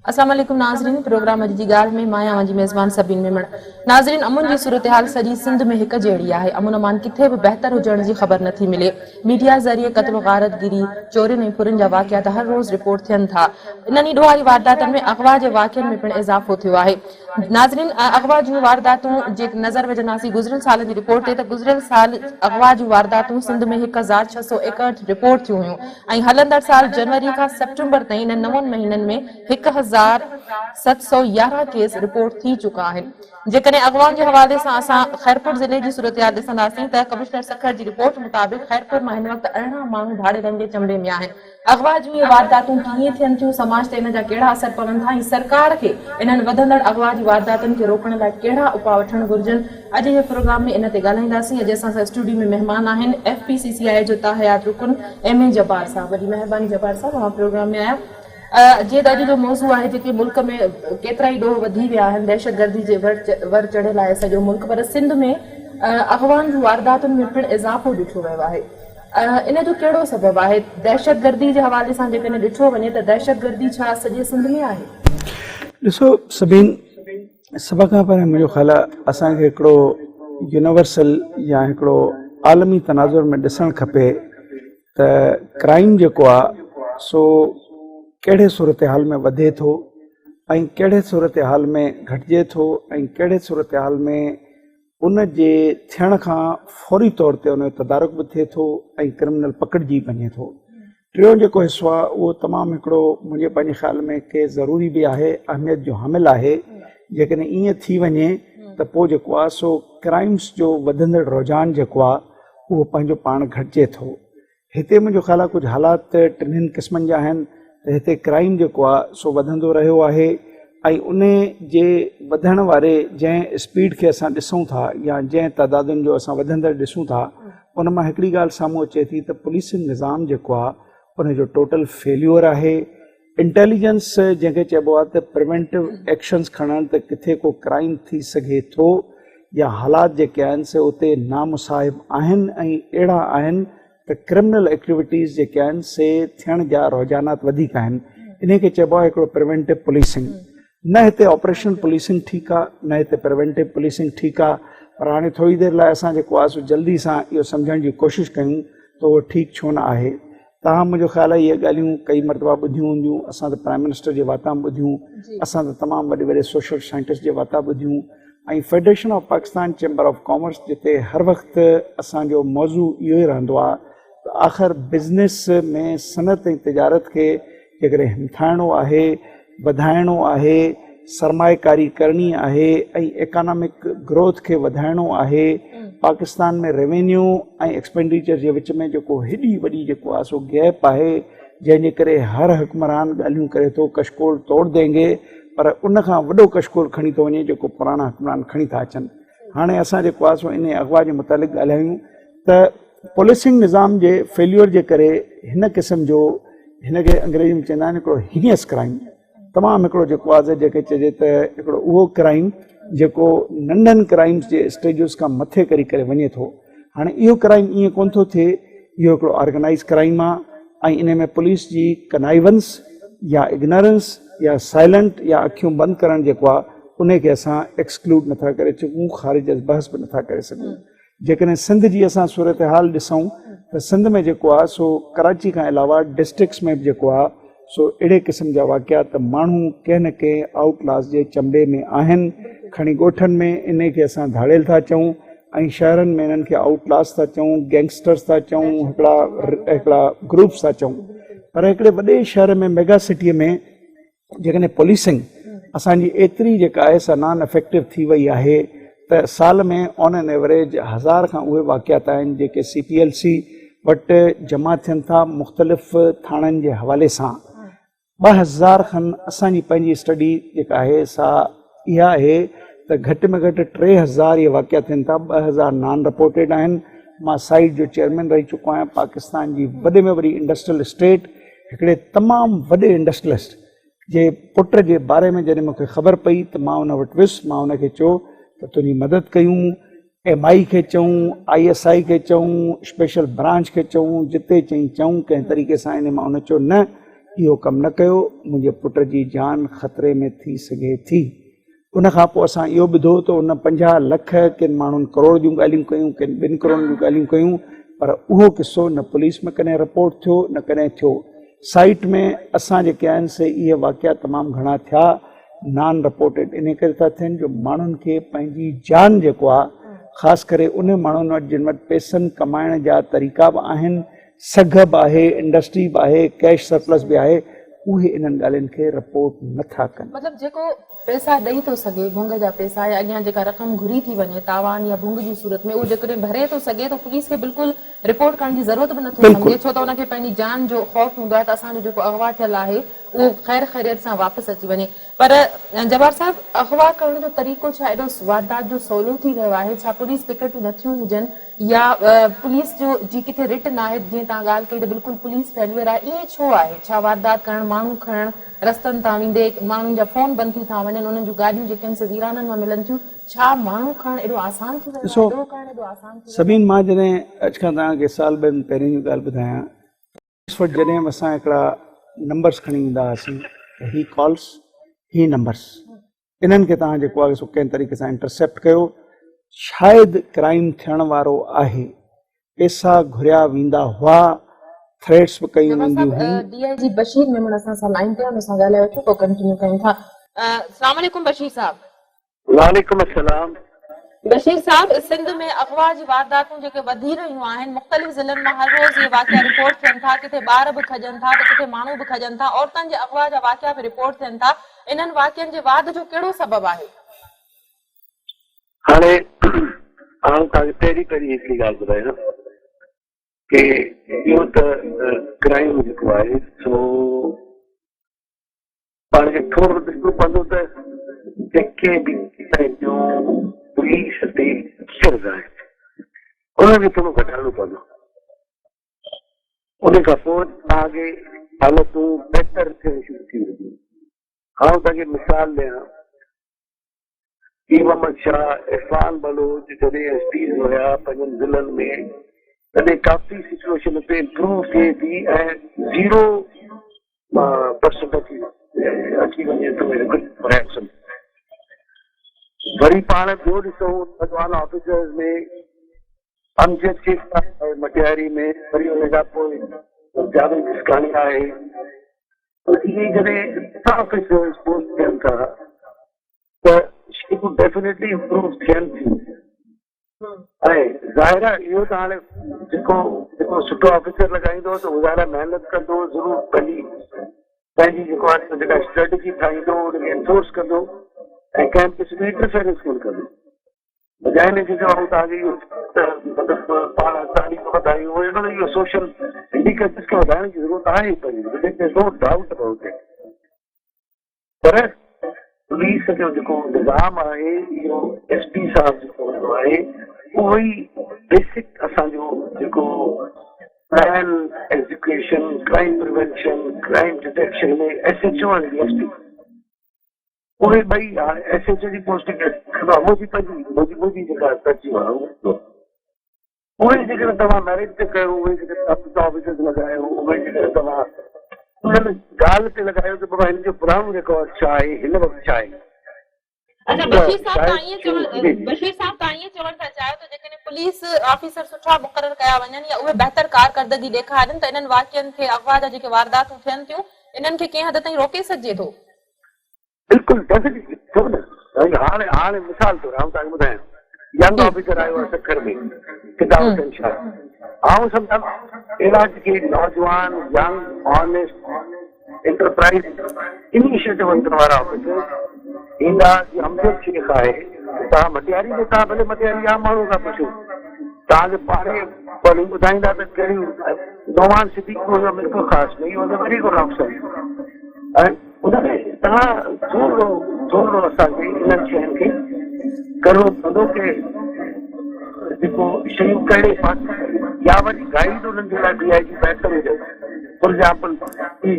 अस्सलाम वालेकुम नाज़रीन, प्रोग्राम अॼु जी ॻाल्हि में मां जी मेज़बान सबिन मेमण। नाज़रीन, अमुन जी सूरत हाल सॼी सिंध में हिक जहिड़ी आहे। अमुन मान किथे बि बहितर हुजण जी ख़बर नथी मिले। मीडिया ज़रिए क़त्ल गारतगिरी चोरियुनि ऐं फुरियुनि जा वाक़ियात हर रोज़ रिपोर्ट थियनि था। इन्हनि ॾोहारी वारदातनि में अगवा जे वाक़ियनि में पिणु इज़ाफ़ो थियो आहे। नाज़रीन, अगवा जूं वारदातूं जे नज़र विझंदासीं गुज़िरियल साल जी रिपोर्ट ते, त गुज़िरियल साल अगवा जूं वारदातूं सिंध में 1661 रिपोर्ट थियूं हुयूं ऐं हलंदड़ साल जनवरी खां सेप्टेम्बर ताईं इन 9 महीननि में 1711 केस रिपोर्ट थी चुका आहिनि। जेकॾहिं अगवाउनि जे हवाले सां असां खैरपुर ज़िले जी सूरतहाल ॾिसंदासीं त कमिश्नर सखर जी रिपोर्ट मुताबिक़ खैरपुर मां हिन वक़्तु 18 माण्हू भाड़े रंगे चंबे में आहिनि। अगवा जूं इहे वारदातूं कीअं थियनि थियूं, समाज ते इन जा कहिड़ा असर पवनि था ऐं सरकार खे इन्हनि वधंदड़ अगवा जी वारदातुनि खे रोकण लाइ कहिड़ा उपाउ वठण घुर्जनि, अॼु जे प्रोग्राम में इन ते ॻाल्हाईंदासीं। अॼु असां सां स्टूडियो में महिमान आहिनि FPCCI जो ताहयात रुकन MA जब्बार साहब। वॾी महिरबानी जब्बार साहब, तव्हां प्रोग्राम में आया। जे त अॼु जो मौज़ू आहे जेके मुल्क में केतिरा ई ॾोह वधी विया आहिनि, दहशतगर्दी जे वर चढ़ियल आहे सॼो मुल्क, पर सिंध में अगवाउनि जूं वारदातुनि में पिणु इज़ाफ़ो ॾिठो वियो आहे। इन जो कहिड़ो सबबु आहे? दहशतगर्दी जे हवाले सां जेकॾहिं ॾिठो वञे त दहशतगर्दी छा सॼे सिंध में आहे? ॾिसो सभिनि सभ खां पहिरियों मुंहिंजो ख़्यालु आहे असांखे हिकिड़ो यूनिवर्सल या हिकिड़ो आलमी तनाज़ुर में ॾिसणु खपे त क्राइम जेको आहे सो कहिड़े सूरत हाल में वधे थो ऐं कहिड़े सूरत हाल में घटिजे थो ऐं कहिड़े सूरत हाल में उन जे थियण खां फौरी तौर ते उन जो तदारुक बि थिए थो ऐं क्रिमिनल पकड़िजी वञे थो। टियों जेको हिसो आहे उहो तमामु हिकिड़ो मुंहिंजे पंहिंजे ख़्याल में के ज़रूरी बि आहे, अहमियत जो हामिल आहे। जेकॾहिं ईअं थी वञे त पोइ जेको आहे सो क्राइम्स जो वधंदड़ रुझान जेको आहे उहो पंहिंजो पाण घटिजे थो। हिते मुंहिंजो ख़्यालु आहे कुझु हालात टिन्हिनि क़िस्मनि जा आहिनि त हिते क्राइम जेको आहे सो वधंदो रहियो आहे ऐं उन जे वधण वारे जंहिं स्पीड खे असां ॾिसूं था या जंहिं तइदादुनि जो असां वधंदड़ ॾिसूं था, उन मां हिकिड़ी ॻाल्हि साम्हूं अचे थी त पुलिसिंग निज़ाम जेको आहे उन जो टोटल फेल्यूअर आहे। इंटेलिजेंस जंहिंखे चइबो आहे त प्रिवेंटिव एक्शन्स खणण त किथे को क्राइम थी सघे थो या हालात जेके आहिनि से उते नामुसाहिब आहिनि ऐं अहिड़ा आहिनि त क्रिमिनल एक्टिविटीज़ जेके आहिनि से थियण जा रुझानात वधीक आहिनि। इन खे चइबो आहे हिकिड़ो प्रिवेंटिव पुलिसिंग। न हिते ऑपरेशनल पुलिसिंग ठीकु आहे, न हिते प्रिवेंटिव पुलिसिंग ठीकु आहे, पर हाणे थोरी देरि लाइ असां जेको आहे सो जल्दी सां इहो सम्झण जी कोशिशि कयूं त उहो ठीकु छो न आहे। तव्हां मुंहिंजो ख़्यालु आहे इहे ॻाल्हियूं कई मरतबा ॿुधियूं हूंदियूं, असां त प्राइम मिनिस्टर जे वाता ॿुधियूं, असां त तमामु वॾे वॾे सोशल साइंटिस्ट जे वाता ॿुधियूं ऐं federation of Pakistan chamber of commerce जिते हर वक़्तु असांजो मौज़ू इहो ई रहंदो आहे त आख़िर बिज़नेस में सनत ऐं तिजारत खे जेकॾहिं हिमथाइणो आहे, वधाइणो आहे, सरमाएकारी करणी आहे ऐं इकोनॉमिक ग्रोथ खे वधाइणो आहे, पाकिस्तान में रेवेन्यू ऐं एक्सपेंडिचर जे विच में जेको हेॾी वॾी जेको आहे सो गैप आहे जंहिंजे करे हर हुक्मरान ॻाल्हियूं करे थो कशकोल तोड़ देंगे, पर उन खां वॾो कशकोल खणी थो वञे जेको पुराणा हुक्मरान खणी था अचनि। हाणे असां जेको आहे सो इन अगवा जे मुतालिक़ ॻाल्हायूं त पुलिसिंग निज़ाम जे फेल्यूअर जे करे हिन क़िस्म जो, हिनखे अंग्रेजी में चवंदा आहिनि हिकिड़ो हीनियस क्राइम, तमामु हिकिड़ो जेको आहे जेके चइजे त हिकिड़ो उहो क्राइम जेको नंढनि क्राइम्स जे स्टेजिस खां मथे करी करे वञे थो। हाणे इहो क्राइम ईअं कोन थो थिए, इहो हिकिड़ो ऑर्गेनाइज़ क्राइम आहे ऐं इन में पुलिस जी कनाइवेंस या इग्नोरेंस या साइलेंट या अखियूं बंदि करणु जेको आहे उनखे असां एक्सक्लूड नथा करे सघूं, ख़ारिज बहस बि नथा करे सघूं। जेकॾहिं सिंध जी असां सूरत हाल ॾिसूं त सिंध में जेको आहे सो कराची खां अलावा डिस्ट्रिक्ट्स में बि जेको आहे सो अहिड़े क़िस्म जा वाक़ियात माण्हू कंहिं न कंहिं आउटलास जे चंबे में आहिनि। खणी ॻोठनि में इन खे असां धाड़ेल था चऊं ऐं शहरनि में इन्हनि खे आउटलास था चऊं, गैंगस्टर्स था चऊं, हिकिड़ा ग्रुप्स था चऊं। पर हिकिड़े वॾे शहर में मेगा सिटीअ में जेकॾहिं पुलिसिंग असांजी एतिरी जेका आहे सा नॉन इफेक्टिव थी वई आहे त साल में ऑन एन एवरेज 1000 खां उहे वाक़ियात आहिनि जेके CPLC वटि जमा थियनि था मुख़्तलिफ़ थाणनि जे हवाले सां। 2000 खनि असांजी पंहिंजी स्टडी जेका आहे सा इहा आहे त घटि में घटि 3000 इहे वाक़िया थियनि था, 2000 नॉन रिपोर्टेड आहिनि। मां साइट जो चेयरमैन रही चुको आहियां। पाकिस्तान जी वॾे में वॾी इंडस्ट्रियल स्टेट, हिकिड़े तमामु वॾे इंडस्ट्रियलिस्ट जे पुट जे बारे में जॾहिं मूंखे ख़बर पई त मां उन वटि वियुसि, मां उनखे चयो त तुंहिंजी मदद कयूं, MI खे चऊं, ISI खे चऊं, स्पेशल ब्रांच खे चऊं, जिते चऊं कंहिं तरीक़े सां इन मां उन चयो न इहो कमु न कयो, मुंहिंजे पुट जी जान ख़तरे में थी सघे थी। उन खां पोइ असां इहो ॿुधो त उन 50 लख किन माण्हुनि करोड़ जूं ॻाल्हियूं कयूं, किन 2 करोड़ जूं ॻाल्हियूं कयूं, पर उहो किसो न पुलिस में कॾहिं रिपोर्ट थियो न कॾहिं थियो। साइट में असां जेके आहिनि से इहे वाक़िया तमामु घणा थिया, नॉन रिपोर्टेड इन करे था थियनि जो माण्हुनि खे पंहिंजी जान जेको आहे, ख़ासि करे उन माण्हुनि वटि जिन वटि पैसनि कमाइण जा तरीक़ा बि आहिनि, सघ बि आहे, इंडस्ट्री बि आहे, कैश सरप्लस बि आहे, उहे इन्हनि ॻाल्हियुनि खे रिपोर्ट नथा कनि। मतलब जेको पैसा ॾेई थो सघे, भुंग जा पैसा या अॻियां जेका रक़म घुरी थी वञे तावान या भुंग जी सूरत में, उहो जेकॾहिं भरे थो सघे त पुलिस खे बिल्कुलु रिपोर्ट करण जी ज़रूरत बि नथो सम्झे, छो त उनखे पंहिंजी जान जो ख़ौफ़ हूंदो आहे त असांजो जेको अगवा थियल आहे उहो ख़ैर ख़ैरियत सां वापसि अची वञे। पर जब्बार साहब, अगवा करण जो तरीक़ो छा एॾो वारदात जो सवलो थी वियो आहे? छा पुलिस पिकेटूं नथियूं हुजनि या पुलिस जो जी किथे रिट न आहे? जीअं तव्हां ॻाल्हि कई त बिल्कुलु पुलिस फेलियर आहे, ईअं छो आहे? छा वारदात करणु, माण्हू खणणु, रस्तनि तां वेंदे माण्हुनि जा फोन बंदि थी था वञनि, उन्हनि जूं गाॾियूं जेके आहिनि से वीराननि मां मिलनि थियूं, छा माण्हू खणणु एॾो आसान थी वियो आहे? ॾोह करणु एॾो आसान थी वियो आहे? सभिनि मां जॾहिं अॼु खां तव्हांखे साल ॿिनि पहिरीं जी ॻाल्हि ॿुधायां, इस वटि जॾहिं असां हिकिड़ा नंबर्स खणी ईंदा हुआसीं, ही कॉल्स, ही नंबर्स, इन्हनि खे तव्हां जेको आहे सो कंहिं तरीक़े सां इंटरसेप्ट कयो, शायदि क्राइम थियण वारो आहे, पैसा घुरिया वेंदा हुआ, थ्रेट्स बि कयूं वेंदियूं हुयूं। डीआईजी बशीर मेमन असां सां लाइन ते असां ॻाल्हाए वठो, पोइ कंटिन्यू कयूं था। अस्सलाम वालेकुम बशीर साहब। वालेकुम अस्सलाम। बशीर साहब, सिंध में अगवा जी वारदातूं जेके वधी रहियूं आहिनि, मुख़्तलिफ़ ज़िलनि मां हर रोज़ इहे वाक़िया रिपोर्ट थियनि था, किथे ॿार बि खजनि था त किथे माण्हू बि खजनि था, औरतुनि जे अगवा जा वाक़िया बि रिपोर्ट थियनि था। इन्हनि वाक़ियनि जे वाध जो कहिड़ो सबबु आहे? हाणे आउं तव्हांखे पहिरीं हिकिड़ी ॻाल्हि ॿुधायां कि इहो त क्राइम जेको आहे सो पाण खे थोरो ॾिसणो पवंदो त जेके बि पुलिस ते अफ़सर आहिनि उन्हनि खे थोरो घटाइणो पवंदो। उन खां पोइ तव्हांखे हालतूं बहितर थियण शुरू थी वेंदियूं। आउं तव्हांखे मिसाल ॾियां, मोहम्मद शाह, इरफान बलोच जॾहिं एसपी हुया पंहिंजनि ज़िलनि में, तॾहिं काफ़ी सिचुएशन ते इम्प्रूव थिए थी ऐं 0% अची वञे थो। वरी पाण ॿियो ॾिसूं अॻवान ऑफिसर्स में, अमजद शेख आहे मटियारी में, वरी हुन खां पोइ जावेद किसकानी आहे। इहे जॾहिं ऑफिसर्स पोस्ट थियनि था त शयूं डेफिनेटली इम्प्रूव थियनि थियूं। ऐं ज़ाहिर आहे इहो त हाणे जेको सुठो ऑफिसर लॻाईंदो त ज़ाहिर महिनत कंदो, ज़रूरु पंहिंजी जेको आहे जेका स्ट्रेटेजी ठाहींदो उनखे एनफोर्स कंदो ऐं कंहिं क़िस्म जी इंटरफेरेंस कोन कंदो। बजाए हिनखे जो तव्हांखे इहो मतिलबु पाण तारीख़ वधायूं, इहो सोशल इंडिकेटर्स खे वधाइण जी ज़रूरत आहे पंहिंजी, नो डाउट अबाउट इट। पर पुलिस जो जेको निज़ाम आहे, इहो एसपी साहब जेको हूंदो आहे, उहो ई बेसिक असांजो जेको plan execution, crime prevention, crime detection में SHO ऐं DSP, उहे ॿई SHO जी पोस्टिंग मुंहिंजी जेका तरजीह आहे, उहे जेकॾहिं तव्हां मैरिज ते कयो, उहे जेके ऑफिसर्स लॻायो, उहे जेकॾहिं तव्हां उन ॻाल्हि ते लॻायो त बाबा हिन जो पुराणो रिकॉर्ड छा आहे, हिन वक़्तु छा आहे। अच्छा बशीर साहब, तव्हां ईअं चवण था चाहियो त जेकॾहिं पुलिस ऑफिसर सुठा मुक़रर कया वञनि या उहे बहितर कारकर्दगी ॾेखारनि त इन्हनि वाक़ियनि खे, अगवा जा जेके वारदातूं थियनि थियूं, इन्हनि खे कंहिं हद ताईं रोके सघिजे थो? बिल्कुलु डेफिनेटली छो न। हाणे मिसाल तौरु आउं तव्हांखे ॿुधायां, यंग ऑफिसर आयो आहे सखर में, किताब शाह। आउं सम्झां अहिड़ा जेके नौजवान, यंग, ऑनेस्ट, इंटरप्राइज इनिशिएटिव वठण वारा ऑफिसर ईंदा। अमजद शेख आहे, तव्हां मटियारी में, तव्हां भले मटियारी आम माण्हू खां पुछो, तव्हांखे पाणे ॿुधाईंदा त कहिड़ियूं नौवान सिद्दीक़ हुयो बिल्कुलु ख़ासि नहीं, हुन वरी को ऑफिसर ऐं उनमें तव्हां थोरो असांखे इन्हनि शयुनि खे करिणो पवंदो कि जेको शयूं कहिड़े पासे, या वरी गाइड उन्हनि जे लाइ DIG बहितर हुजे। फॉर एग्जाम्पल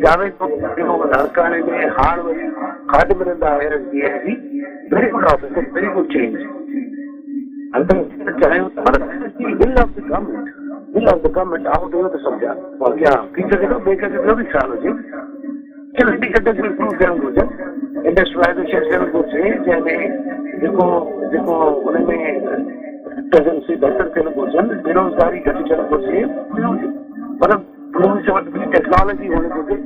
जावेद जेको हड़काणे में हाणे वरी खाद मिलंदा आहे DIG, very good officer, very good change. चाहियूं पर विल ऑफ द गवर्नमेंट आउट हुयो त सम्झा बाक़ी थी सघे थो ॿिए कंहिंखे ॿियो बि ख़्यालु हुजे फाइनेंशियल इंडिकेटर्स इंप्रूव थियण घुरिजनि, इंडस्ट्रियलाइज़ेशन थियण घुरिजे, जंहिंमें जेको उनमें प्रेजेंसी बहितर थियण घुरिजनि, बेरोज़गारी घटि थियण घुरिजे, मतिलबु उनमें से वधि टेक्नोलॉजी हुअणु घुरिजे।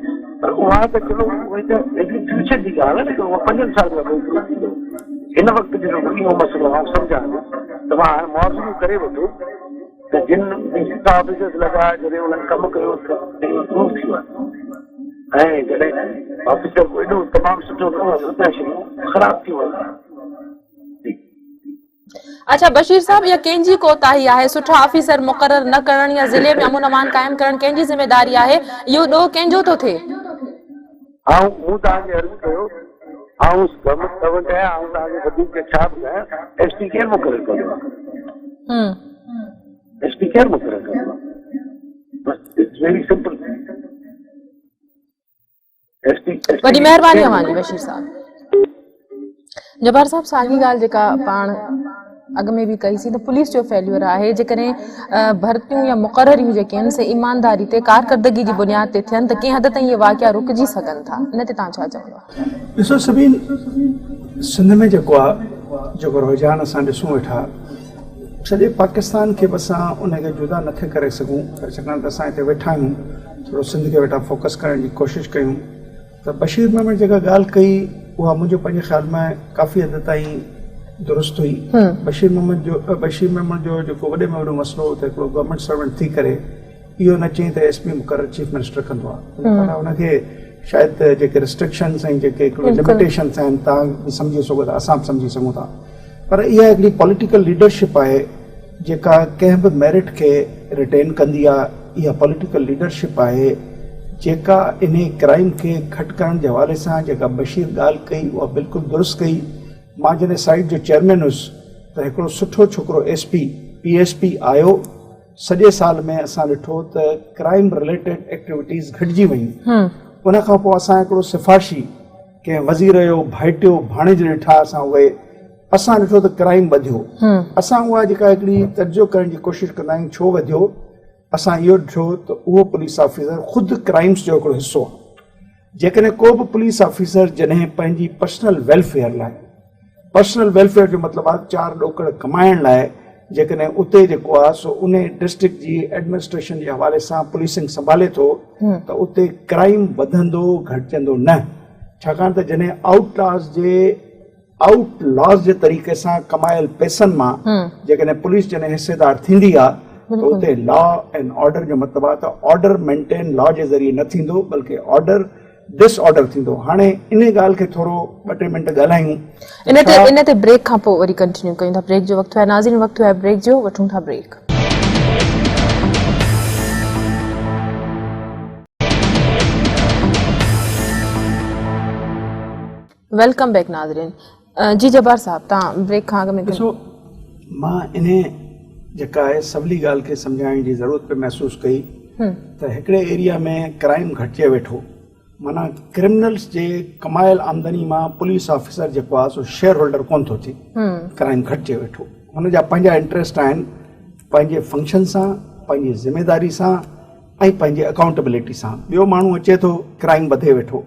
पर उहा त चलो उहे त हिकिड़ी फ्यूचर जी ॻाल्हि आहे, लेकिन उहा 5 साल में इम्प्रूव थींदो। हिन वक़्तु जो इहो मसइलो आउं सम्झां त मां हाणे मुआवज़ो करे वठो त जिन मिनिस्टर ऑफिसर्स लॻा जॾहिं उन्हनि कमु कयो त इम्प्रूव थी वियो, ऐं जॾहिं ऑफिसर को एॾो तमामु सुठो कमु त शयूं ख़राब थी वियूं। अच्छा बशीर साहब, या कंहिंजी कोताही आहे? सुठा ऑफिसर मुक़रर न करण या ज़िले में अमन अमान कायम करण कंहिंजी ज़िम्मेदारी आहे? इहो ॾोह कंहिंजो थो थिए? मूं तव्हांखे अर्ज़ु कयो, आउं गवर्नमेंट सर्वेंट आहियां, आउं तव्हांखे वधीक छा ॿुधायां, एसपी केरु मुक़ररु कंदो आहे? एसपी केरु मुक़ररु कंदो आहे? It's very simple. वॾी महिरबानी अवांजी बशीर साहब। जब्बार साहब, साॻी ॻाल्हि जेका पाण अॻु में बि कईसीं त पुलिस जो फेल्यूअर आहे। जेकॾहिं भर्तियूं या मुक़ररियूं जेके आहिनि से ईमानदारी ते कारकर्दगी जी बुनियाद ते थियनि त कंहिं हद ताईं इहे वाक़िया रुकिजी सघनि था, इन ते तव्हां छा चवंदा? ॾिसो सभिन सिंध में जेको आहे, जेको रुझान असां ॾिसूं वेठा, सॼे पाकिस्तान खे बि असां उनखे जुदा नथे करे सघूं, छाकाणि त असां हिते वेठा आहियूं, थोरो सिंध खे वेठा फोकस करण जी कोशिशि कयूं। त बशीर महमद जेका ॻाल्हि कई उहा मुंहिंजो पंहिंजे ख़्याल में काफ़ी हद ताईं दुरुस्त हुई। बशीर महमद जो जेको वॾे में वॾो मसइलो हो त हिकिड़ो गवर्नमेंट सर्वेंट थी करे इहो न चई त एसपी मुक़ररु चीफ मिनिस्टर कंदो आहे, उनखे शायदि जेके रिस्ट्रिक्शन्स ऐं जेके हिकिड़ो लिमिटेशन्स आहिनि तव्हां सम्झी सघो था, असां बि सम्झी सघूं था, पर इहा हिकिड़ी पॉलिटिकल लीडरशिप आहे जेका कंहिं बि मेरिट खे रिटेन कंदी आहे। इहा पॉलिटिकल लीडरशिप आहे जेका इन क्राइम खे घटि करण जे हवाले सां जेका बशीर ॻाल्हि कई उहा बिल्कुलु दुरुस्त कई। मां जॾहिं साइट जो चेयरमैन हुयुसि त हिकिड़ो सुठो छोकिरो एसपी पीएसपी आयो, सॼे साल में असां ॾिठो त क्राइम रिलेटेड एक्टिविटीज़ घटिजी वयूं। उन खां पोइ असां हिकिड़ो सिफ़ारिशी कंहिं वज़ीर जो भाइटियो भाणेज ॾिठा, असां ॾिठो त क्राइम वधियो। असां उहा जेका हिकिड़ी तर्जो करण जी कोशिशि कंदा आहियूं छो वधियो, असां इहो ॾिठो त उहो पुलिस ऑफिसर ख़ुदि क्राइम्स जो हिकिड़ो हिसो आहे। जेकॾहिं को बि पुलिस ऑफिसर जॾहिं पंहिंजी पर्सनल वेलफेयर लाइ, पर्सनल वेलफेयर जो मतिलबु आहे 4 ॾोकड़ कमाइण लाइ, जेकॾहिं उते जेको आहे सो उन डिस्ट्रिक्ट जी एडमिनिस्ट्रेशन जे हवाले सां पुलिसिंग संभाले थो त उते क्राइम वधंदो घटिजंदो न, छाकाणि त जॾहिं आउटलॉज जे तरीक़े सां कमायल पैसनि मां जेकॾहिं पुलिस जॾहिं हिसेदार थींदी आहे त उते लॉ एंड ऑर्डर जो मतिलबु आहे त ऑर्डर मेंटेन लॉ जे ज़रिए न थींदो बल्कि ऑर्डर डिसऑर्डर थींदो। हाणे इन ॻाल्हि खे थोरो 2-3 मिंट ॻाल्हायूं, इन ते ब्रेक खां पोइ वरी कंटिन्यू कयूं था। ब्रेक जो वक़्तु आहे नाज़रीन, वक़्तु आहे ब्रेक जो, वठूं था ब्रेक। वेलकम बैक नाज़रीन। जी जब्बार साहब, तव्हां ब्रेक खां अॻु में ॾिसो, मां इन जेका आहे सवली ॻाल्हि खे सम्झाइण जी ज़रूरत पे महसूस कई त हिकिड़े एरिया में क्राइम घटिजे वेठो, माना क्रिमिनल्स जे कमायल आमदनी मां पुलिस ऑफिसर जेको आहे सो शेयर होल्डर कोन थो थिए, क्राइम घटिजे वेठो। हुन जा पंहिंजा इंट्रस्ट आहिनि, पंहिंजे फंक्शन सां, पंहिंजी ज़िम्मेदारी सां ऐं पंहिंजे अकाउंटेबिलिटी सां। ॿियो माण्हू अचे थो, क्राइम वधे वेठो।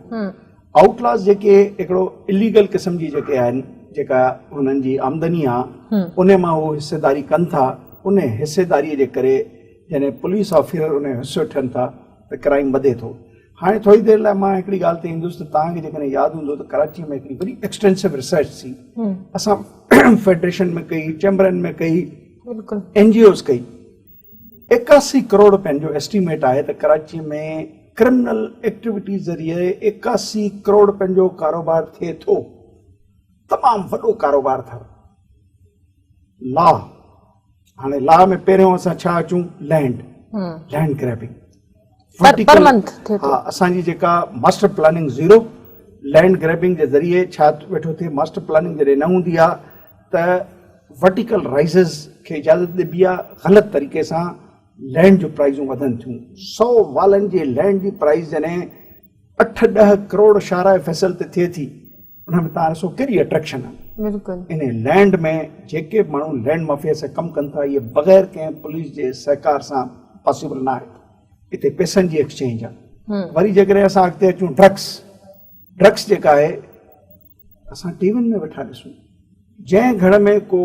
आउटलॉज जेके हिकिड़ो इलीगल क़िस्म जी जेके आहिनि, जेका हुननि जी आमदनी आहे उन मां उहो हिसेदारी कनि था, उन हिसेदारीअ जे करे जॾहिं पुलिस ऑफिसर उन जो हिसो थियनि था त क्राइम वधे थो। हाणे थोरी देरि लाइ मां हिकिड़ी ॻाल्हि ते ईंदुसि त तव्हांखे जेकॾहिं यादि हूंदो त कराची में हिकिड़ी वॾी एक्सटेंसिव रिसर्च थी, असां फेडरेशन में कई, चैम्बरनि में कई, NGOs कई। 81 करोड़ रुपयनि जो एस्टिमेट आहे त कराची में क्रिमिनल एक्टिविटी ज़रिए 81 करोड़ रुपयनि जो कारोबार थिए थो, तमामु वॾो कारोबार अथव। लॉ, हाणे लॉ में पहिरियों असां छा अचूं, लैंड ग्रैबिंग, हा, असांजी जेका master planning zero, land grabbing जे ज़रिए छा वेठो थिए, मास्टर प्लानिंग जॾहिं न हूंदी आहे त वर्टिकल राइज़िस खे इजाज़त ॾिबी आहे, ग़लति तरीक़े सां लैंड जो प्राइज़ूं वधनि थियूं। 100 वालनि जे लैंड जी प्राइज़ जॾहिं 8-10 करोड़ शाहराए फैसल ते थिए थी, उन में तव्हां ॾिसो कहिड़ी अट्रैक्शन आहे। इन लैंड में जेके माण्हू लैंड माफिया सां कमु कनि था, इहे बग़ैर कंहिं पुलिस जे सहकार सां पॉसिबल न आहे। हिते पैसनि जी एक्सचेंज आहे। वरी जेकॾहिं असां अॻिते अचूं ड्रग्स, ड्रग्स जेका आहे असां टीवियुनि में वेठा ॾिसूं, जंहिं घर में को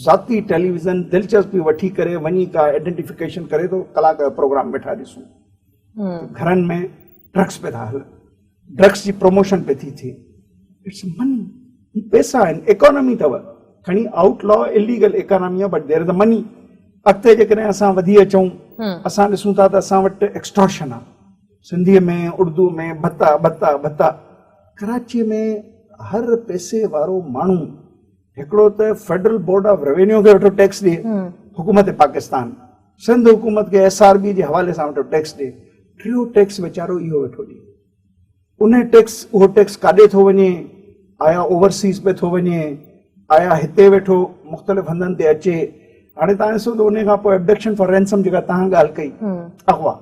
ज़ाती टेलीविज़न दिलचस्पी वठी करे वञी का आइडेंटिफिकेशन करे थो, कलाक जो प्रोग्राम वेठा ॾिसूं। घरनि में ड्रग्स पे था हलनि, ड्रग्स जी प्रमोशन पे थी थिए। इट्स मनी, ही पैसा आहिनि, इकोनॉमी अथव, खणी आउट लॉ इलीगल इकोनॉमी आहे, but there is the money. अॻिते जेकॾहिं असां वधी अचूं, असां ॾिसूं था त असां वटि एक्सटॉर्शन आहे, सिंधीअ में उर्दू में भत्ता भत्ता भत्ता। कराची में हर पैसे वारो माण्हू हिकिड़ो त फेडरल बोर्ड ऑफ रेवेन्यू खे वेठो टैक्स ॾिए, हुकूमत पाकिस्तान, सिंध हुकूमत खे SRB जे हवाले सां वेठो टैक्स ॾिए, टियों टैक्स वीचारो इहो वेठो ॾिए। उहो टैक्स काॾे थो वञे, आया ओवरसीज़ पे थो वञे, आया हिते वेठो मुख़्तलिफ़ हंधनि ते अचे। हाणे तव्हां ॾिसो त उन खां पोइ एब्डक्शन फॉर रैंसम जेका तव्हां ॻाल्हि कई, अगवा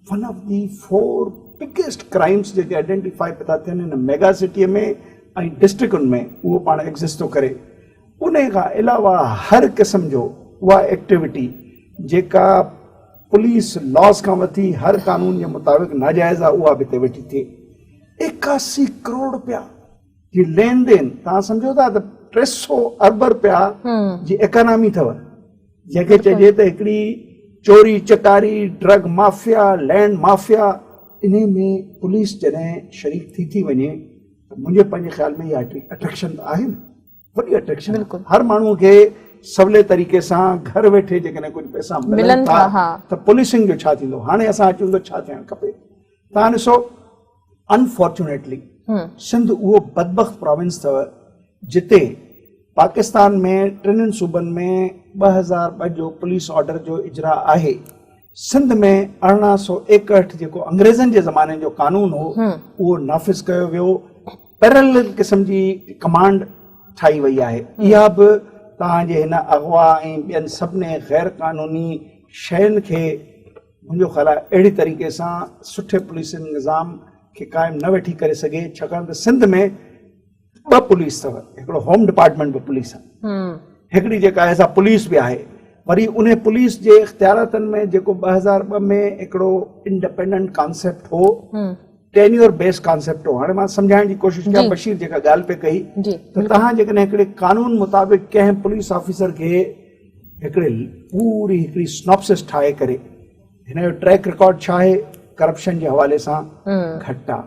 one of the 4 biggest crimes जेके आइडेंटिफाई था थियनि हिन मेगा सिटीअ में ऐं डिस्ट्रिक्टुनि में, उहो पाण एग्ज़िस्ट थो करे। उन खां अलावा हर क़िस्म जो उहा एक्टिविटी जेका पुलिस लॉस खां वठी हर कानून जे मुताबिक़ नाजाइज़ आहे, उहा बि हिते वेठी थिए। 81 करोड़ रुपया जी लेन देन, तव्हां सम्झो था त 300 अरब रुपया जी इकोनॉमी अथव, जंहिंखे चइजे त हिकिड़ी चोरी चकारी, ड्रग माफिया, लैंड माफिया, इन में पुलिस जॾहिं शरीक थी वञे त मुंहिंजे पंहिंजे ख़्याल में इहा अट्रैक्शन आहे न, वॾी अट्रैक्शन। हर माण्हू खे सवले तरीक़े सां घर वेठे जेकॾहिं कुझु पैसा मिलनि था त पुलिसिंग जो छा थींदो। हाणे असां अचूं त छा थियणु खपे। तव्हां ॾिसो, अनफॉर्चुनेटली सिंध उहो बदबख्त प्रोविंस अथव जिते पाकिस्तान में 3 सूबनि में 2002 जो पुलिस ऑर्डर जो इजरा आहे। सिंध में 1861 जेको अंग्रेज़नि जे ज़माने जो कानून हो, उहो नाफ़िज़ कयो वियो। पैरेलल क़िस्म जी कमांड ठाही वई आहे। इहा बि तव्हांजे हिन अगवा ऐं ॿियनि सभिनी गैर कानूनी शयुनि खे मुंहिंजो ख़्याल आहे अहिड़ी तरीक़े सां सुठे पुलिसिंग निज़ाम खे क़ाइमु न वेठी करे सघे, छाकाणि त सिंध में 2 पुलिस अथव, हिकिड़ो होम डिपार्टमेंट बि पुलिस आहे, हिकिड़ी जेका आहे सा पुलिस बि आहे। वरी उन पुलिस जे इख़्तियारातनि में जेको 2002 में हिकिड़ो इंडिपेंडेंट कॉन्सेप्ट हो, टेन्योर बेस्ड कॉन्सेप्ट हो। हाणे मां सम्झाइण जी कोशिशि कयां, बशीर जेका ॻाल्हि पे कई, त तव्हां जेकॾहिं हिकिड़े कानून मुताबिक़ कंहिं पुलिस ऑफिसर खे हिकिड़ी स्नॉप्सिस ठाहे करे, हिन जो ट्रैक रिकॉर्ड छा आहे, करप्शन जे हवाले सां घटि आहे,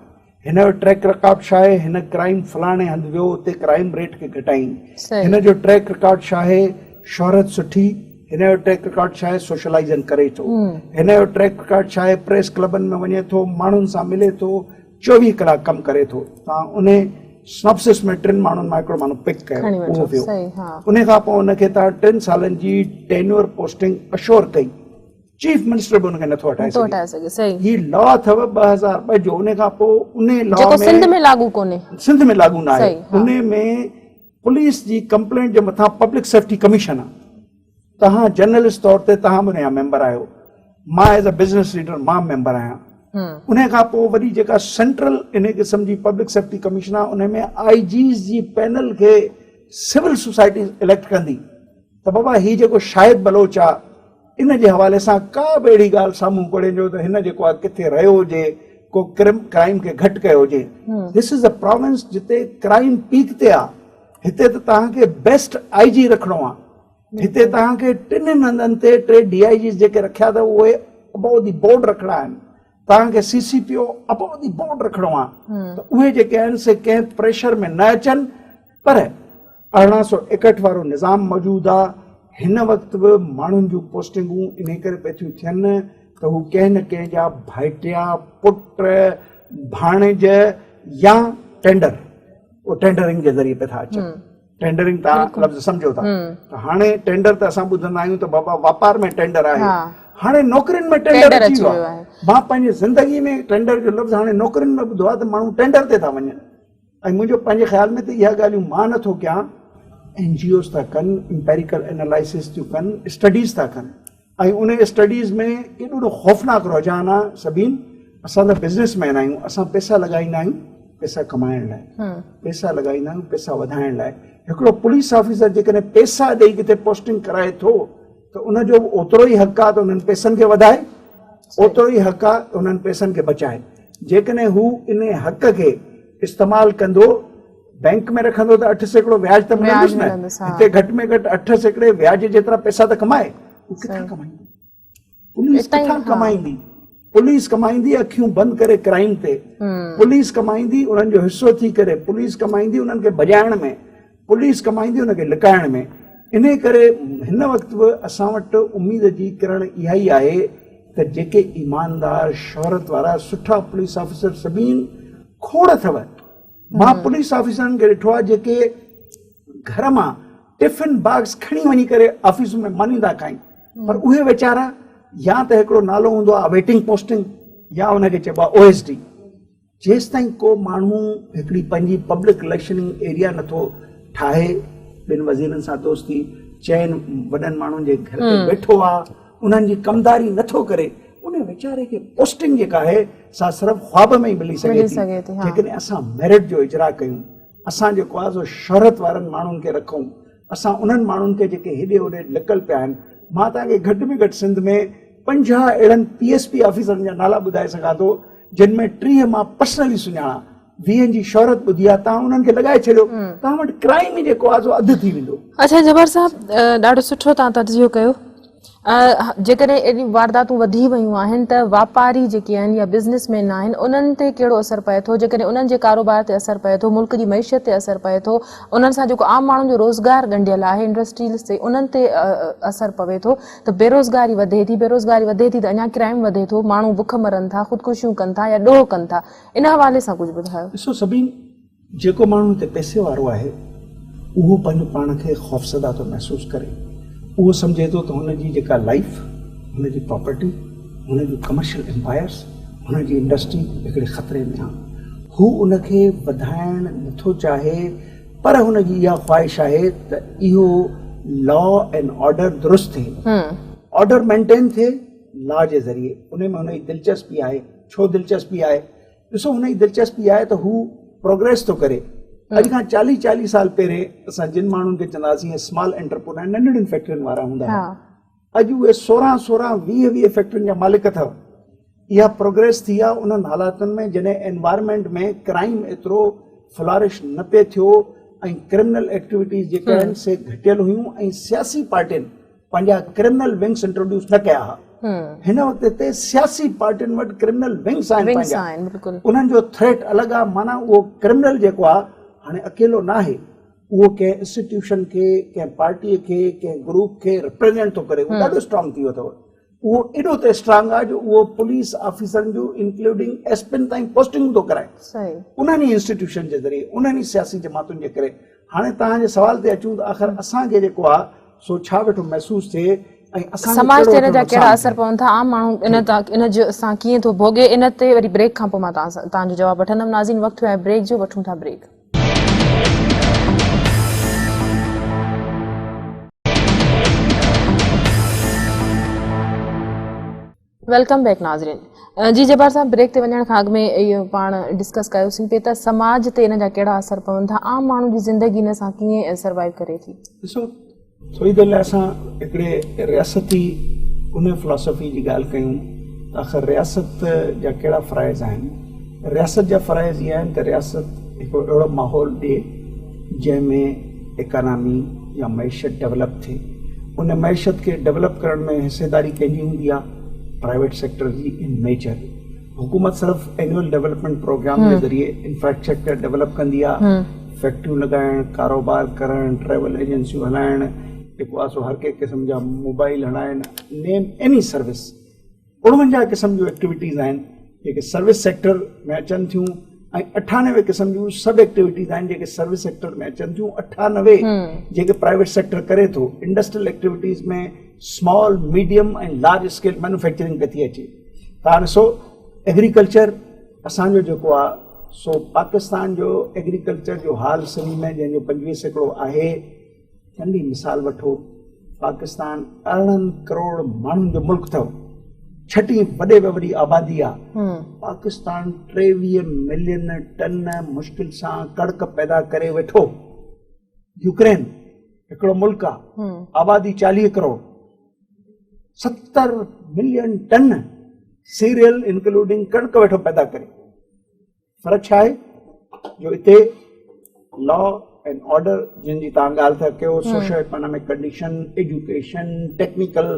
हिन जो ट्रैक रिकॉर्ड छा आहे, हिन क्राइम फलाणे हंधि वियो, उते क्राइम रेट खे घटाई, हिन जो ट्रैक रिकॉर्ड छा आहे, शोहरत सुठी, हिन जो ट्रैक रिकॉर्ड छा आहे, सोशलाइज़न करे थो, हिन जो ट्रैक रिकॉर्ड छा आहे, प्रेस क्लबनि में वञे थो, माण्हुनि सां मिले थो, 24 कलाक कमु करे थो। तव्हां उन स्नॉप्सिस में 3 माण्हुनि मां हिकिड़ो माण्हू पिक कयो, उहो वियो। उन खां पोइ उनखे तव्हां 3 सालनि जी टेन्योर पोस्टिंग अश्योर कई, चीफ मिनिस्टर बि उनखे नथो हटाए सघे। ही लॉ अथव 2002 जो। उन खां पोइ उन लॉ में सिंध में लागू न आहे। उन में पुलिस जी कंप्लेंट जे मथां पब्लिक सेफ्टी कमीशन आहे। तव्हां जर्नलिस्ट तौर ते तव्हां बि उनजा मेंबर आहियो, मां एज़ अ बिज़नेस लीडर मां मेंबर आहियां। उन खां पोइ वरी जेका सेंट्रल इन क़िस्म जी पब्लिक सेफ्टी कमीशन आहे, उन में IGs जी पैनल खे सिविल सोसाइटी इलेक्ट कंदी त बाबा ही जेको शाहिद बलोच आहे, इन जे हवाले सां का बि अहिड़ी ॻाल्हि साम्हूं कोड़े जो त हिन जेको आहे किथे रहियो हुजे, को क्राइम खे घटि कयो हुजे। दिस इज़ अ प्रोविंस जिते क्राइम पीक ते आहे। हिते त तव्हांखे बेस्ट IG रखिणो आहे, हिते तव्हांखे 3 हंधनि ते 3 DIGs जेके रखिया अथव उहे अबव दी बोर्ड रखिणा आहिनि, तव्हांखे CCPO अबव दी बोर्ड रखिणो आहे, त उहे जेके आहिनि से कंहिं प्रेशर में न अचनि। पर 1861 वारो निज़ाम मौजूदु आहे। हिन वक़्तु बि माण्हुनि जूं पोस्टिंगूं इन करे पई थियूं थियनि त हू कंहिं न कंहिं जा भाइटिया, पुट, भाणेज या टेंडर, उहो टेंडरिंग जे ज़रिए पे था अचनि। टेंडरिंग तव्हां लफ़्ज़ सम्झो था त हाणे टेंडर त असां ॿुधंदा आहियूं त बाबा वापार में टेंडर आहे, हाणे नौकरियुनि में टेंडर अची वियो आहे। मां पंहिंजी ज़िंदगी में टेंडर जो लफ़्ज़ हाणे नौकरियुनि में ॿुधो आहे त माण्हू टेंडर ते था वञनि। ऐं मुंहिंजो पंहिंजे ख़्याल में त इहा ॻाल्हियूं मां नथो कयां, NGOs था कनि, इंपेरिकल एनालिसिस थियूं कनि, स्टडीज़ था कनि। ऐं उन स्टडीज़ में केॾो ख़ौफ़नाक रुझान आहे। सभिनि असां त बिज़नेसमैन आहियूं, असां पैसा लॻाईंदा आहियूं पैसा कमाइण लाइ, पैसा लॻाईंदा आहियूं पैसा वधाइण लाइ। हिकिड़ो पुलिस ऑफिसर जेकॾहिं पैसा ॾेई किथे पोस्टिंग कराए थो त उनजो ओतिरो ई हक़ आहे त उन्हनि पैसनि खे वधाए, ओतिरो ई हक़ आहे त उन्हनि पैसनि खे बचाए। जेकॾहिं हू इन हक़ खे इस्तेमालु कंदो, बैंक में रखंदो त 8% व्याज त मिलंदुसि न, हिते घटि में घटि 8% व्याज जेतिरा पैसा त कमाए, हू किथां कमाईंदो? पुलिस किथां कमाईंदी? पुलिस कमाईंदी अखियूं बंदि करे क्राइम ते, पुलिस कमाईंदी उन्हनि जो हिसो थी करे, पुलिस कमाईंदी उन्हनि खे भॼाइण में, पुलिस कमाईंदी उनखे लिकाइण में। इन करे हिन वक़्तु बि असां वटि उमेद जी किरण इहा ई आहे त जेके ईमानदार शोहरत वारा सुठा पुलिस ऑफिसर सभिनी खोड़ अथव। मां पुलिस ऑफिसरनि खे ॾिठो आहे जेके घर मां टिफिन बॉक्स खणी वञी करे ऑफिस में मानींदा खाइनि, पर उहे वीचारा या त हिकिड़ो नालो हूंदो आहे अवेटिंग पोस्टिंग या उनखे चइबो आहे OSD। जेसि ताईं को माण्हू हिकिड़ी पंहिंजी पब्लिक इलेक्शनिंग एरिया नथो ठाहे, ॿिनि वज़ीरनि सां दोस्ती, चइनि वॾनि माण्हुनि जे घर ते वेठो आहे, उन्हनि जी कमदारी नथो करे, उन वीचारे खे पोस्टिंग जेका आहे सा सिर्फ़ु ख्वाब में ई मिली सघे थी। जेकॾहिं असां मेरिट जो इजरा कयूं, असां जेको आहे सो शोहरत वारनि माण्हुनि खे रखूं, असां उन्हनि माण्हुनि खे जेके हेॾे होॾे लिकल पिया आहिनि, मां तव्हांखे घटि में घटि सिंध में 50 अहिड़नि PSP ऑफिसरनि जा नाला ॿुधाए सघां थो जिन में 30 मां पर्सनली सुञाणा, 20 जी शोहरत ॿुधी आहे, तव्हां उन्हनि खे लॻाए छॾियो, तव्हां वटि क्राइम ई जेको आहे सो अधु थी वेंदो। अच्छा जबर साहब, ॾाढो सुठो तव्हां तर्जियो कयो। जेकॾहिं एॾियूं वारदातूं वधी वियूं आहिनि त वापारी जेके आहिनि या बिज़नेसमैन आहिनि उन्हनि ते कहिड़ो असरु पए थो? जेकॾहिं उन्हनि जे कारोबार ते असरु पए थो, मुल्क जी मईशत ते असरु पए थो, उन्हनि सां जेको आम माण्हुनि जो रोज़गार ॻंढियल आहे इंडस्ट्रीज़ ते, उन्हनि ते असरु पवे थो त बेरोज़गारी वधे थी, बेरोज़गारी वधे थी त अञा क्राइम वधे थो, माण्हू बुख मरनि था, ख़ुदकुशियूं कनि था या ॾोह कनि था। इन हवाले सां कुझु ॿुधायो। ॾिसो सभिनी जेको माण्हू हिते पैसे वारो आहे उहो पंहिंजो पाण खे ख़ौफ़ज़दा थो महसूसु करे, उहो सम्झे थो त हुनजी जेका लाइफ, हुनजी प्रॉपर्टी, हुनजी कमर्शियल एम्पायर्स, हुनजी इंडस्ट्री हिकिड़े ख़तरे में आहे। हू उनखे वधाइण नथो चाहे, पर हुनजी इहा ख़्वाहिश आहे त इहो लॉ एंड ऑर्डर दुरुस्त थिए, ऑर्डर मेंटेन थिए लॉ जे ज़रिए। उन में हुनजी दिलचस्पी आहे। छो दिलचस्पी आहे? ॾिसो हुनजी दिलचस्पी आहे त हू प्रोग्रेस थो करे। अॼु खां 40 साल पहिरें असां जिन माण्हुनि खे चवंदासीं स्मॉल एंटरप्रेन्योर, नंढड़ियुनि फैक्ट्रियुनि वारा हूंदा हुआ, अॼु उहे 16, 20 फैक्ट्रियुनि जा मालिक अथव। इहा प्रोग्रेस थी आहे उन्हनि हालातुनि में जॾहिं एनवायरमेंट में क्राइम एतिरो फ्लॉरिश न पियो थियो ऐं क्रिमिनल एक्टिविटीज़ जेके आहिनि से घटियल हुयूं ऐं सियासी पार्टियुनि पंहिंजा क्रिमिनल विंग्स इंट्रोड्यूस न कया हुआ। हिन वक़्त ते सियासी पार्टियुनि वटि क्रिमिनल विंग्स आहिनि पंहिंजा, उन्हनि जो थ्रेट अलॻि आहे। माना उहो क्रिमिनल जेको आहे हाणे अकेलो न आहे, उहो कंहिं इंस्टीट्यूशन खे, कंहिं पार्टीअ खे, कंहिं ग्रुप खे रिप्रेज़ेंट थो करे, उहो ॾाढो स्ट्रांग थी वियो अथव। उहो एॾो त स्ट्रांग आहे जो उहो पुलिस ऑफिसरनि जूं इंक्लूडिंग एसपिन ताईं पोस्टिंग थो कराए उन्हनि इंस्टीट्यूशन जे ज़रिए, उन्हनि सियासी जमातुनि जे करे। हाणे तव्हांजे सवाल ते अचूं त आख़िर असांखे जेको आहे सो छा वेठो महसूसु थिए ऐं समाज ते इन जा कहिड़ा असर पवनि था, आम माण्हू इन जो असां कीअं थो भोगे, इन ते वरी ब्रेक खां पोइ मां तव्हांजो जवाबु वठंदमि। नाज़रीन, वक़्तु आहे ब्रेक जो, वठूं था ब्रेक। वेलकम बैक नाज़रीन। जी जब्बार साहब, ब्रेक ते वञण खां अॻु में इहो पाण डिस्कस कयोसीं पिए त समाज ते इन जा कहिड़ा असर पवनि था, आम माण्हू जी ज़िंदगी इन सां कीअं सर्वाइव करे थी। ॾिसो थोरी देरि लाइ असां हिकिड़े रियासती उन फिलॉसफी जी ॻाल्हि कयूं त आख़िर रियासत जा कहिड़ा फ़राइज़ आहिनि। रियासत जा फ़राइज़ इहे आहिनि त रियासत हिकिड़ो अहिड़ो माहौल ॾिए जंहिंमें इकॉनमी या मईशत डेवलप थिए। उन मईशत खे डेवलप करण में हिसेदारी कंहिंजी हूंदी आहे? प्राइवेट सेक्टर जी इन मेजर। हुकूमत सिर्फ़ एनुअल डेवलपमेंट प्रोग्राम जे ज़रिए इंफ्रास्ट्रक्चर डेवलप कंदी आहे, फैक्ट्रियूं लॻाइण, कारोबार करण, ट्रेवल एजेंसियूं हलाइण, जेको आहे सो हर कंहिं क़िस्म जा मोबाइल हलाइण, नेम एनी सर्विस। 49 क़िस्म जूं एक्टिविटीज़ आहिनि जेके सर्विस सेक्टर में अचनि थियूं ऐं 98 क़िस्म जूं सब एक्टिविटीज़ आहिनि जेके सर्विस सेक्टर में अचनि थियूं। 98 जेके प्राइवेट सेक्टर करे थो। इंडस्ट्रियल एक्टिविटीज़ में स्मॉल, मीडियम ऐं लार्ज स्केल मैन्युफैक्चरिंग थी अचे। तव्हां ॾिसो एग्रीकल्चर असांजो जेको आहे सो पाकिस्तान जो एग्रीकल्चर जो हाल सिंध में जंहिंजो 25 सैकड़ो आहे। नंढी मिसाल वठो, पाकिस्तान 18 करोड़ माण्हुनि जो मुल्क अथव, 6ठी वॾे में वॾी आबादी आहे। पाकिस्तान 23 मिलियन टन मुश्किल सां कणिक पैदा करे वेठो। यूक्रेन हिकिड़ो मुल्क आहे, आबादी 40 crore, 70 million ton cereal including कणिक वेठो पैदा करे। फ़र्क़ु छा आहे जो हिते लॉ एंड ऑर्डर जिन जी तव्हां ॻाल्हि था कयो, socio economic condition, education, technical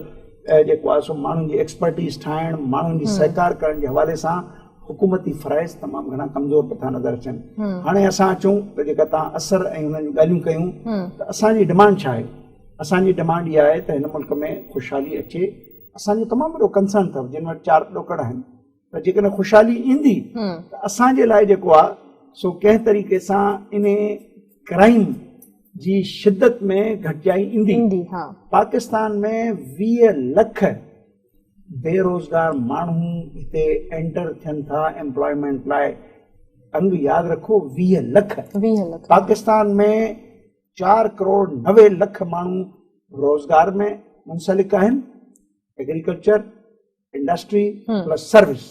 जेको आहे सो माण्हुनि जी एक्सपर्टीज़ ठाहिण, माण्हुनि जी सहकार करण जे हवाले सां हुकूमती फ़राइज़ तमामु घणा कमज़ोर पिया नज़र अचनि। हाणे असां अचूं त जेका तव्हां असर ऐं हुननि जूं ॻाल्हियूं कयूं त असांजी डिमांड छा आहे? असांजी डिमांड इहा आहे त हिन मुल्क में ख़ुशहाली अचे। असांजो तमामु वॾो कंसर्न अथव, जिन वटि 4 ॾोकड़ आहिनि, त जेकॾहिं ख़ुशहाली ईंदी त असांजे लाइ जेको आहे सो कंहिं तरीक़े सां इन क्राइम जी शिदत में घटिजाई ईंदी। पाकिस्तान में 20 लख बेरोज़गार माण्हू हिते एंटर थियनि था एम्प्लॉयमेंट लाइ। अंग यादि रखो, 20 लख। पाकिस्तान में 4 करोड़ 90 लख माण्हू रोज़गार में मुंसलिक आहिनि, एग्रीकल्चर, इंडस्ट्री प्लस सर्विस,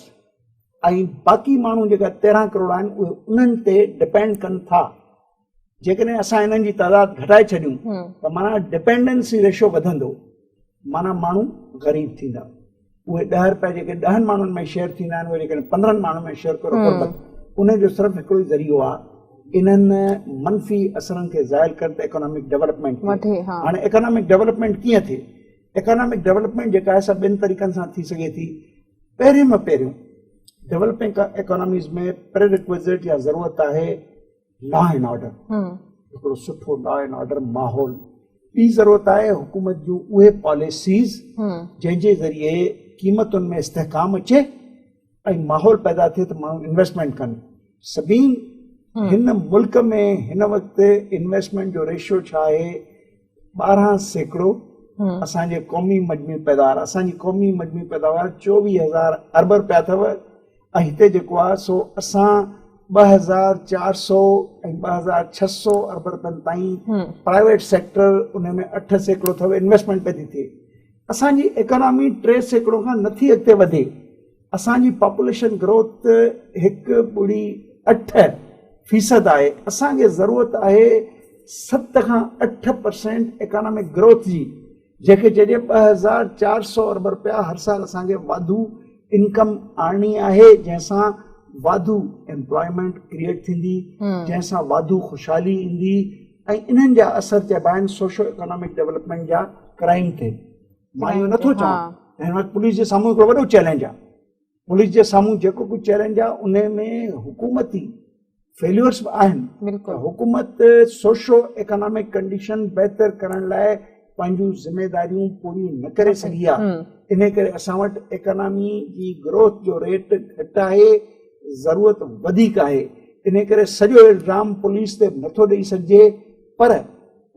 ऐं बाक़ी माण्हू जेका 13 करोड़ आहिनि उहे उन्हनि ते डिपेंड कनि था। जेकॾहिं असां हिननि जी तादाद घटाए छॾियूं त माना डिपेंडेंसी रेशो वधंदो, माना माण्हू ग़रीब थींदा। उहे 10 रुपया जेके 10 माण्हुनि में शेयर थींदा आहिनि, उहे जेकॾहिं 15 माण्हुनि में शेयर करो उन जो सिर्फ़ु हिकिड़ो ई ज़रियो आहे इन्हनि मनफ़ी असरनि खे ज़ाहिर कनि त इकोनॉमिक डेवलपमेंट थिए। हाणे इकोनॉमिक डेवलपमेंट कीअं थिए? इकोनॉमिक डेवलपमेंट जेका आहे सा 2 तरीक़नि सां थी सघे थी। पहिरियों में पहिरियों डेवलपिंग इकोनॉमीज़ में प्रीरिक्विजिट या ज़रूरत आहे लॉ एंड ऑर्डर, हिकिड़ो सुठो लॉ एंड ऑर्डर माहौल। ॿी ज़रूरत आहे हुकूमत जूं उहे पॉलिसीज़ जंहिंजे ज़रिए क़ीमतुनि में इस्तेहकाम अचे ऐं माहौल पैदा थिए त माण्हू इन्वेस्टमेंट कनि। सभिनी हिन मुल्क में हिन वक़्तु इन्वेस्टमेंट जो रेशियो छा आहे? 12% असांजे क़ौमी मजमूई पैदावार। असांजी क़ौमी मजमूई पैदावार 24,000 अरब रुपया अथव, ऐं हिते जेको आहे सो असां 2,400 ऐं 2,600 अरब रुपयनि ताईं प्राइवेट सेक्टर उन में 8% अथव इन्वेस्टमेंट पई थी थिए। असांजी इकोनॉमी 3% खां नथी अॻिते वधे। असांजी पॉपुलेशन ग्रोथ 1.8% आहे। असांखे ज़रूरत आहे 7 खां 8% इकोनॉमिक ग्रोथ जी, जंहिंखे चइजे 2,400 अरब रुपया हर साल असांखे वाधू इनकम आणणी आहे, जंहिंसां वाधू एम्प्लॉयमेंट क्रिएट थींदी, जंहिंसां वाधू ख़ुशहाली ईंदी ऐं इन्हनि जा असर चइबा आहिनि सोशो इकोनॉमिक डेवलपमेंट जा क्राइम ते। मां इहो नथो चवां, हिन वक़्तु पुलिस जे साम्हूं हिकिड़ो वॾो चैलेंज आहे। पुलिस जे साम्हूं जेको कुझु चैलेंज आहे उन में हुकूमती फेल्यूर्स बि आहिनि। हुकूमत सोशो इकोनॉमिक कंडीशन बहितर करण लाइ पंहिंजूं ज़िम्मेदारियूं पूरी न करे सघी आहे। इन करे असां वटि इकोनॉमी जी ग्रोथ जो रेट घटि आहे, ज़रूरत वधीक आहे। इन करे सॼो इल्ज़ाम पुलिस ते नथो ॾेई सघिजे, पर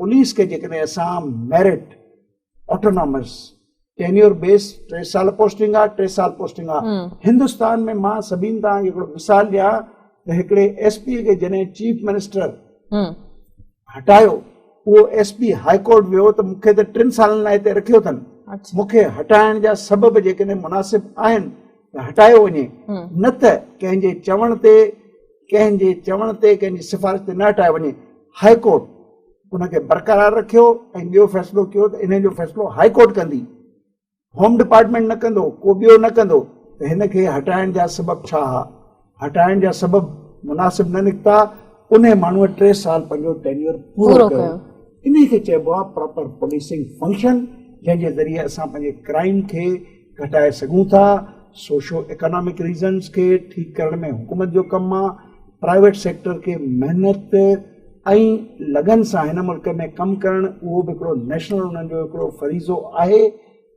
पुलिस खे जेकॾहिं असां मेरिट ऑटोनॉमस टेन्योर बेस 3 साल पोस्टिंग आहे, 3 साल पोस्टिंग आहे। हिंदुस्तान में मां सभिनि तव्हांखे हिकिड़ो मिसाल ॾियां त हिकिड़े एसपी खे जॾहिं चीफ मिनिस्टर हटायो, उहो एसपी हाई कोर्ट वियो त मूंखे त 3 सालनि लाइ हिते रखियो अथनि। मूंखे हटाइण जा सबब जेकॾहिं मुनासिब आहिनि त हटायो वञे, न त कंहिंजे चवण ते कंहिंजी सिफारिश ते न हटाए वञे। हाई कोर्ट उनखे बरक़रार रखियो ऐं ॿियो फ़ैसिलो कयो त इन जो फ़ैसिलो हाई कोर्ट कंदी, होम डिपार्टमेंट न कंदो, को ॿियो न कंदो। त हिन खे हटाइण जा सबब छा हुआ? हटाइण जा सबब मुनासिब न निकिता, उन माण्हूअ 3 साल पंहिंजो टेन्योर पूरो कयो। इन खे चइबो आहे प्रॉपर पुलिसिंग फंक्शन, जंहिंजे ज़रिए असां पंहिंजे क्राइम खे घटाए सघूं था। सोशो इकोनॉमिक रीज़न्स खे ठीकु करण में हुकूमत जो कमु आहे। प्राइवेट सेक्टर खे महिनत ऐं लगन सां हिन मुल्क में कमु करणु, उहो बि हिकिड़ो नेशनल उन्हनि जो हिकिड़ो फरीज़ो आहे।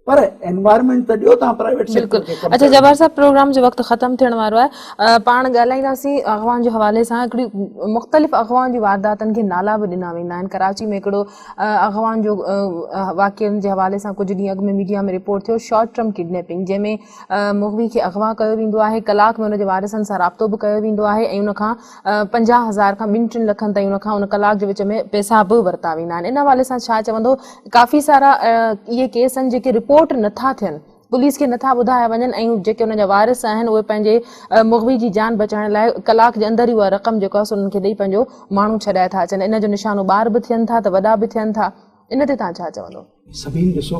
पर एनवायरमेंट त ॾियो तव्हां प्राइवेट सेक्टर खे। अच्छा जब्बार साहब, प्रोग्राम जो वक़्तु ख़त्म थियण वारो आहे। पाण ॻाल्हाईंदासीं अग़वाउनि जे हवाले सां। हिकिड़ी मुख़्तलिफ़ अग़वाउनि जी वारदातनि खे नाला बि ॾिना वेंदा आहिनि। कराची में हिकिड़ो अग़वाउनि जो वाक़िअनि जे हवाले सां कुझु ॾींहं अॻु में मीडिया में रिपोर्ट थियो, शॉर्ट टर्म किडनैपिंग, जंहिंमें मुग़वी खे अग़वा कयो वेंदो आहे, कलाक में हुनजे वारिसनि सां राब्तो बि कयो वेंदो आहे ऐं उनखां 50,000 खां 2-3 लखनि ताईं उनखां उन कलाक जे विच में पैसा बि वरिता वेंदा आहिनि। इन हवाले सां छा चवंदो? काफ़ी सारा इहे केस आहिनि जेके रिपोर्ट नथा थियनि, पुलिस खे नथा ॿुधाया वञनि ऐं जेके हुनजा वारिस आहिनि उहे पंहिंजे मुग़वी जी जान बचाइण लाइ कलाक जे अंदरि ई उहा रक़म जेको आहे उन्हनि खे ॾेई पंहिंजो माण्हू छॾाए था अचनि। इन जो निशानो ॿार बि थियनि था त वॾा बि थियनि था। इन ते तव्हां छा चवंदो? सभिनि ॾिसो,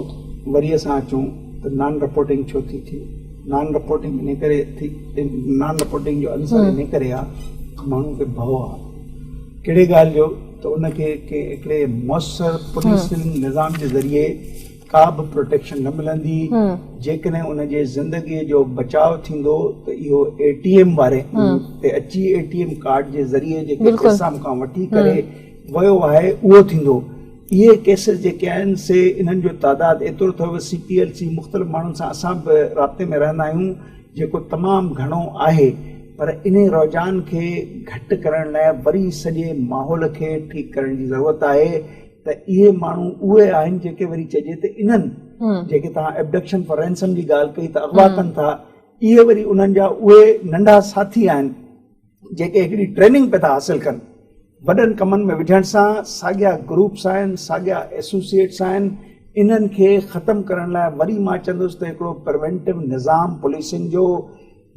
वरी असां अचूं त नॉन रिपोर्टिंग छो थी थिए। नॉन रिपोर्टिंग इन करे नॉन रिपोर्टिंग जो आंसर इन करे आहे माण्हू खे भउ आहे कहिड़े ॻाल्हि जो त उनखे हिकिड़े मुयसर पुलिसिंग निज़ाम जे ज़रिए का बि प्रोटेक्शन न मिलंदी जेकॾहिं उनजे ज़िंदगीअ जो बचाव थींदो त इहो ATM वारे ते अची ATM कार्ड जे ज़रिए जेके पैसा मूंखां वठी करे वियो आहे उहो थींदो इहे केसिस जेके आहिनि से इन्हनि जो तादाद एतिरो अथव CPLC मुख़्तलिफ़ माण्हुनि सां असां बि राब्ते में रहंदा आहियूं जेको तमामु घणो आहे पर इन रुझान खे घटि करण लाइ वरी सॼे माहौल खे ठीकु करण जी ज़रूरत आहे त इहे माण्हू उहे आहिनि जेके वरी चइजे त इन्हनि जेके तव्हां एबडक्शन फॉर रैंसम जी ॻाल्हि कई त अगवा कनि था इहे वरी उन्हनि जा उहे नंढा साथी आहिनि जेके हिकिड़ी ट्रेनिंग पिया था हासिल कनि वॾनि कमनि में विझण सां साॻिया ग्रुप्स आहिनि साॻिया एसोसिएट्स आहिनि इन्हनि खे ख़तमु करण लाइ वरी मां चवंदुसि त हिकिड़ो प्रिवेंटिव निज़ाम पुलिसिंग जो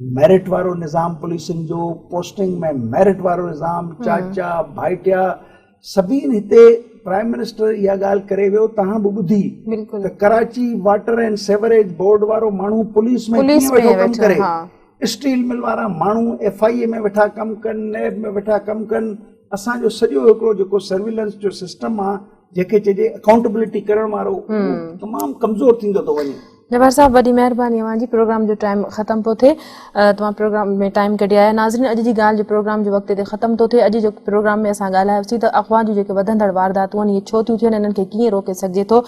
मेरिट वारो निज़ाम पुलिसिंग जो पोस्टिंग में मेरिट वारो निज़ाम चाचा भाइटिया सभिनी हिते प्राइम मिनिस्टर इहा ॻाल्हि करे वियो तव्हां बि ॿुधी त Karachi water and sewerage board वारो माण्हू पुलिस में कीअं वेठो कमु करे स्टील मिल वारा माण्हू FIA में वेठा कमु कनि नैब में वेठा कमु कनि असांजो सॼो हिकिड़ो जेको सर्विलेंस जो सिस्टम आहे जेके चइजे अकाउंटेबिलिटी करण वारो तमामु कमज़ोर थींदो थो वञे जवाहर साहब वॾी महिरबानी अवांजी प्रोग्राम जो टाइम ख़त्म थो थिए तव्हां प्रोग्राम में टाइम कढी आया नाज़रीन अॼु जी ॻाल्हि जो प्रोग्राम जो वक़्त ते ख़त्म थो थिए अॼु जो प्रोग्राम में असां ॻाल्हायोसीं त अफ़वाह जूं जेके वधंदड़ वारदातूं आहिनि इहे छो थियूं थियनि इन्हनि खे कीअं रोके सघिजे थो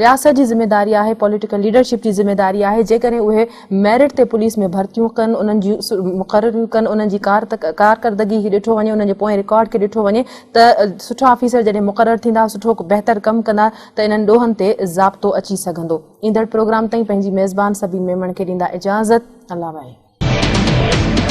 रियासत जी ज़िमेदारी आहे पॉलिटिकल लीडरशिप जी ज़िमेदारी आहे जेकॾहिं उहे मेरिट ते पुलिस में भर्तियूं कनि उन्हनि जी मुक़ररियूं कनि उन्हनि जी कारकर्दगी खे ॾिठो वञे उन्हनि जे पोएं रिकॉर्ड खे ॾिठो वञे त सुठा ऑफिसर जॾहिं मुक़ररु थींदा सुठो बहितर कमु कंदा त इन्हनि ॾोहनि ते ज़ाब्तो अची सघंदो ईंदड़ प्रोग्राम ताईं पंहिंजी मेज़बान सभी मेमण खे ॾींदा इजाज़त अल्लाह वाहे